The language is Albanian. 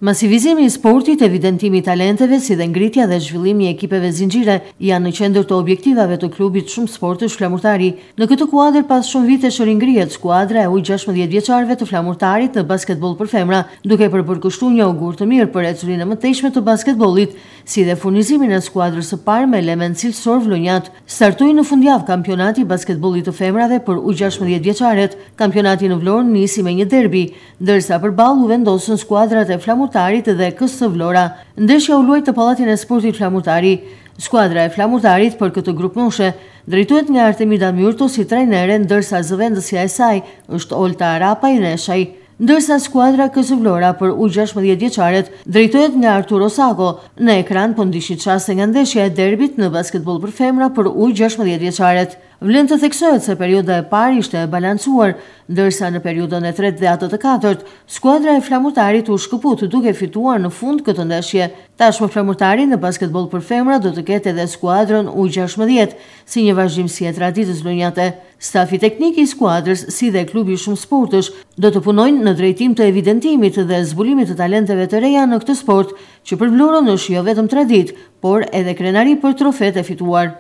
Masivizimi i sportit, evidentimi i talenteve, si dhe ngritja dhe zhvillimi i ekipeve zinxhire janë në qendër të objektivave të klubit Shumë Sportësh Flamurtari. Në këtë kuadër, pas shumë vitesh ringrihet skuadra e U16 vjeçarëve të Flamurtarit në basketboll për femra, duke përkushtuar një augur të mirë për ecurinë e mëtejshme të basketbollit, si dhe furnizimin e skuadrës së parë me element cilësor vlonjat. Startoi në fundjavë kampionati i basketbollit të femrave për U16 vjeçaret. Kampionati në Vlorë nisi me një derbi, ndërsa përballë u vendosën skuadrat e Flamurtarit dhe KS Vlora. Ndeshja u luajt të Pallatin e Sportit Flamurtari. Skuadra e Flamurtarit për këtë grup moshe drejtohet nga Artemida Myrto si trajnere, ndërsa zëvendësja e saj është Olta Arapaj Neshaj. Ndërsa skuadra KS Vlora për U16 vjeçaret drejtohet nga Arturo Sako. Në ekran po ndiqni çaste nga ndeshja e derbit në basketboll për femra për U16 vjeçaret. Vlen të theksohet se perioda e parë ishte e balancuar, ndërsa në periudhën e tretë dhe atë të katërt, skuadra e Flamurtarit u shkëput duke fituar në fund këtë ndeshje. Tashmë Flamurtari në basketboll për femra do të ketë edhe skuadrën U16, si një vazhdimsi e traditës vlonjate. Stafi teknik i skuadrës, si dhe klubi Shumë Sportësh, do të punojnë në drejtim të evidentimit dhe zbulimit të talenteve të reja në këtë sport, që për Vlorën është jo vetëm traditë, por edhe krenari për trofet e fituar.